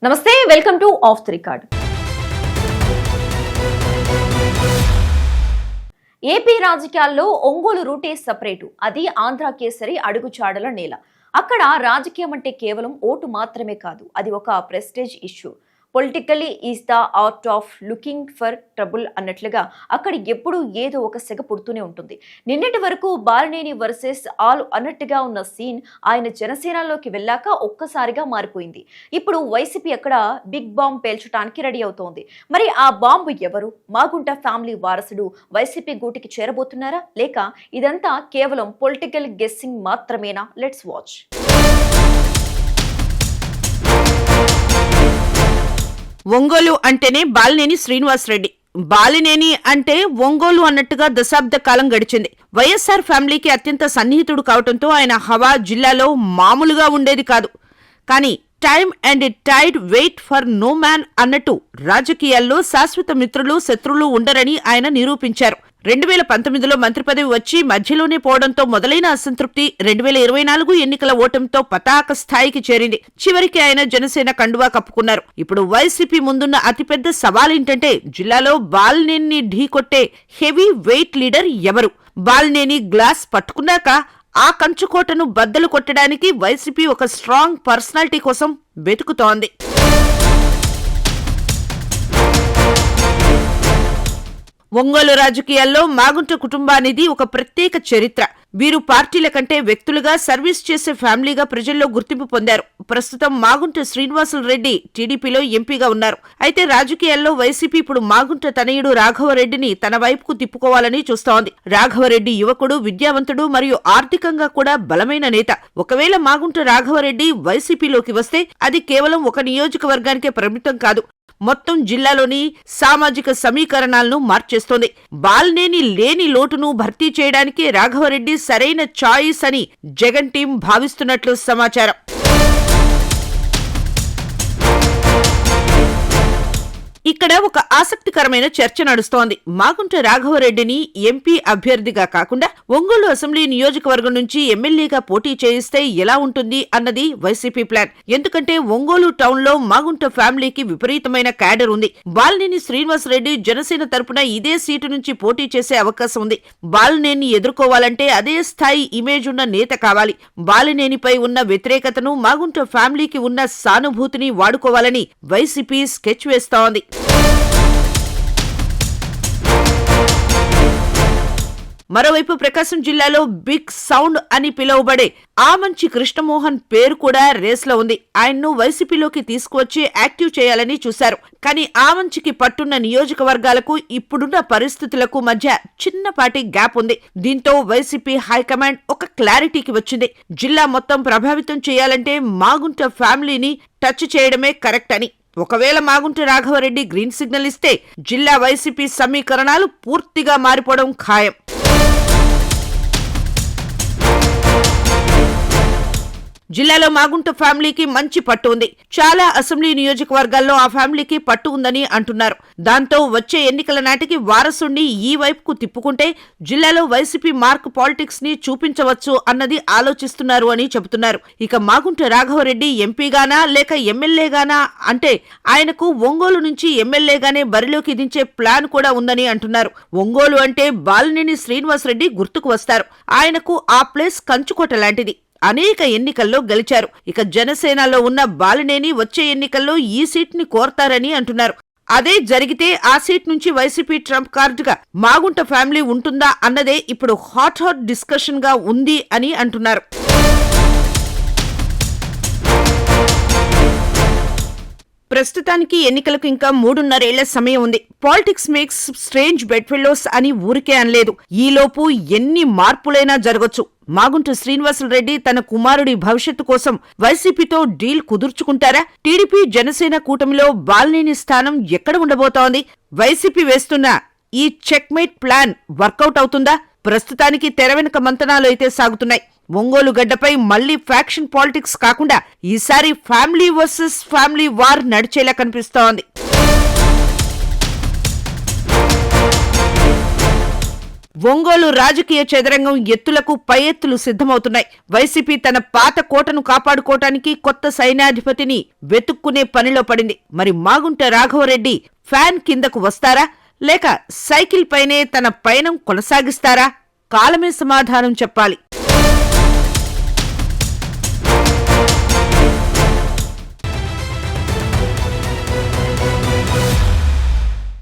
నమస్తే, welcome to of the record. AP రాజకీయాల్లో ఒంగోలు రూటే సపరేటు. అది ఆంధ్ర కేసరి అడుగుచాడల నేల. అక్కడ రాజకీయం అంటే కేవలం ఓటు మాత్రమే కాదు, అది ఒక prestige issue. Politically is the art of looking for trouble అన్నట్లుగా అక్కడ ఎప్పుడూ ఏదో ఒక సెగ పుడుతూనే ఉంటుంది. నిన్నటి వరకు బాలినేని వర్సెస్ ఆల్ అన్నట్టుగా ఉన్న సీన్ ఆయన జనసేనలోకి వెళ్ళాక ఒక్కసారిగా మారిపోయింది. ఇప్పుడు వైసీపీ అక్కడ బిగ్ బాంబ్ పేల్చడానికి రెడీ అవుతోంది. మరి ఆ బాంబు ఎవరు? మాగుంట ఫ్యామిలీ వారసుడు వైసీపీ గూటికి చేరబోతున్నారా, లేక ఇదంతా కేవలం పొలిటికల్ గెస్సింగ్ మాత్రమేనా? Let's watch. ఒంగోలు అంటేనే బాలినేని శ్రీనివాసరెడ్డి. బాలినేని అంటే ఒంగోలు అన్నట్టుగా దశాబ్ద కాలం గడిచింది. వైఎస్ఆర్ ఫ్యామిలీకి అత్యంత సన్నిహితుడు కావడంతో ఆయన హవా జిల్లాలో మామూలుగా ఉండేది కాదు. కానీ time and tide wait for no man అన్నట్టు రాజకీయాల్లో శాశ్వత మిత్రులు శత్రులు ఉండరని ఆయన నిరూపించారు. 2019లో మంత్రి పదవి వచ్చి మధ్యలోనే పోవడంతో మొదలైన అసంతృప్తి 2024 ఎన్నికల ఓటమితో పతాక స్థాయికి చేరింది. చివరికి ఆయన జనసేన కండువా కప్పుకున్నారు. ఇప్పుడు వైసీపీ ముందున్న అతిపెద్ద సవాలేంటంటే జిల్లాలో బాలినేని ఢీకొట్టే హెవీ వెయిట్ లీడర్ ఎవరు? బాలినేని గ్లాస్ పట్టుకున్నాక ఆ కంచుకోటను బద్దలు కొట్టడానికి వైసీపీ ఒక స్ట్రాంగ్ పర్సనాలిటీ కోసం వెతుకుతోంది. ఒంగోలు రాజకీయాల్లో మాగుంట కుటుంబానిది ఒక ప్రత్యేక చరిత్ర. వీరు పార్టీల కంటే వ్యక్తులుగా సర్వీస్ చేసే ఫ్యామిలీగా ప్రజల్లో గుర్తింపు పొందారు. ప్రస్తుతం మాగుంట శ్రీనివాసులరెడ్డి టీడీపీలో ఎంపీగా ఉన్నారు. అయితే రాజకీయాల్లో వైసీపీ ఇప్పుడు మాగుంట తనయుడు రాఘవరెడ్డిని తన వైపుకు తిప్పుకోవాలని చూస్తోంది. రాఘవరెడ్డి యువకుడు, విద్యావంతుడు మరియు ఆర్థికంగా కూడా బలమైన నేత. ఒకవేళ మాగుంట రాఘవరెడ్డి వైసీపీలోకి వస్తే అది కేవలం ఒక నియోజకవర్గానికే పరిమితం కాదు, మొత్తం జిల్లాలోని సామాజిక సమీకరణాలను మార్చేస్తోంది. బాలినేని లేని లోటును భర్తీ చేయడానికి రాఘవరెడ్డి సరైన చాయిస్ అని జగన్ టీం భావిస్తున్నట్లు సమాచారం. ఇక్కడ ఒక ఆసక్తికరమైన చర్చ నడుస్తోంది. మాగుంట రాఘవరెడ్డిని ఎంపీ అభ్యర్థిగా కాకుండా ఒంగోలు అసెంబ్లీ నియోజకవర్గం నుంచి ఎమ్మెల్యేగా పోటీ చేయిస్తే ఎలా ఉంటుంది అన్నది వైసీపీ ప్లాన్. ఎందుకంటే ఒంగోలు టౌన్ లో మాగుంట ఫ్యామిలీకి విపరీతమైన క్యాడర్ ఉంది. బాలినేని శ్రీనివాసరెడ్డి జనసేన తరపున ఇదే సీటు నుంచి పోటీ చేసే అవకాశం ఉంది. బాలినేని ఎదుర్కోవాలంటే అదే స్థాయి ఇమేజ్ ఉన్న నేత కావాలి. బాలినేనిపై ఉన్న వ్యతిరేకతను, మాగుంట ఫ్యామిలీకి ఉన్న సానుభూతిని వాడుకోవాలని వైసీపీ స్కెచ్ వేస్తోంది. మరోవైపు ప్రకాశం జిల్లాలో బిగ్ సౌండ్ అని పిలువబడే ఆమంచి కృష్ణమోహన్ పేరు కూడా రేస్లో ఉంది. ఆయన్ను వైసీపీలోకి తీసుకువచ్చి యాక్టివ్ చేయాలని చూశారు. కానీ ఆమంచికి పట్టున్న నియోజకవర్గాలకు ఇప్పుడున్న పరిస్థితులకు మధ్య చిన్నపాటి గ్యాప్ ఉంది. దీంతో వైసీపీ హైకమాండ్ ఒక క్లారిటీకి వచ్చింది. జిల్లా మొత్తం ప్రభావితం చేయాలంటే మాగుంట ఫ్యామిలీని టచ్ చేయడమే కరెక్ట్ అని. ఒకవేళ మాగుంట రాఘవరెడ్డి గ్రీన్ సిగ్నల్ ఇస్తే జిల్లా వైసీపీ సమీకరణాలు పూర్తిగా మారిపోవడం ఖాయం. జిల్లాలో మాగుంట ఫ్యామిలీకి మంచి పట్టు ఉంది. చాలా అసెంబ్లీ నియోజకవర్గాల్లో ఆ ఫ్యామిలీకి పట్టు ఉందని అంటున్నారు. దాంతో వచ్చే ఎన్నికల నాటికి వారసుణ్ణి ఈ వైపుకు తిప్పుకుంటే జిల్లాలో వైసీపీ మార్క్ పాలిటిక్స్ ని చూపించవచ్చు అన్నది ఆలోచిస్తున్నారు అని చెబుతున్నారు. ఇక మాగుంట రాఘవరెడ్డి ఎంపీగానా లేక ఎమ్మెల్యేగానా అంటే ఆయనకు ఒంగోలు నుంచి ఎమ్మెల్యేగానే బరిలోకి దించే ప్లాన్ కూడా ఉందని అంటున్నారు. ఒంగోలు అంటే బాలినేని శ్రీనివాసరెడ్డి గుర్తుకు వస్తారు. ఆయనకు ఆ ప్లేస్ కంచుకోట లాంటిది. అనేక ఎన్నికల్లో గెలిచారు. ఇక జనసేనలో ఉన్న బాలినేని వచ్చే ఎన్నికల్లో ఈ సీట్ ని కోరతారని అంటున్నారు. అదే జరిగితే ఆ సీట్ నుంచి వైసీపీ ట్రంప్ కార్డుగా మాగుంట ఫ్యామిలీ ఉంటుందా అన్నదే ఇప్పుడు హాట్ డిస్కషన్ గా ఉంది అని అంటున్నారు. ప్రస్తుతానికి ఎన్నికలకు ఇంకా 3.5 ఏళ్ల సమయం ఉంది. పాలిటిక్స్ మేక్స్ స్ట్రేంజ్ బెడ్ఫెల్లోస్ అని ఊరికే అనలేదు. ఈలోపు ఎన్ని మార్పులైనా జరగొచ్చు. మాగుంట శ్రీనివాసులరెడ్డి తన కుమారుడి భవిష్యత్తు కోసం వైసీపీతో డీల్ కుదుర్చుకుంటారా? టీడీపీ జనసేన కూటమిలో బాలినేని స్థానం ఎక్కడ ఉండబోతోంది? వైసీపీ వేస్తున్న ఈ చెక్మేట్ ప్లాన్ వర్కౌట్ అవుతుందా? ప్రస్తుతానికి తెర వెనుక మంతనాలు అయితే సాగుతున్నాయి. ఒంగోలు గడ్డపై మళ్లీ ఫ్యాక్షన్ పాలిటిక్స్ కాకుండా ఈసారి ఫ్యామిలీ వర్సెస్ ఫ్యామిలీ వార్ నడిచేలా కనిపిస్తోంది. ఒంగోలు రాజకీయ చదరంగం ఎత్తులకు పై ఎత్తులు సిద్ధమవుతున్నాయి. వైసీపీ తన పాత కోటను కాపాడుకోవటానికి కొత్త సైన్యాధిపతిని వెతుక్కునే పనిలో పడింది. మరి మాగుంట రాఘవరెడ్డి ఫ్యాన్ కిందకు వస్తారా లేక సైకిల్ పైనే తన పయనం కొనసాగిస్తారా? కాలమే సమాధానం చెప్పాలి.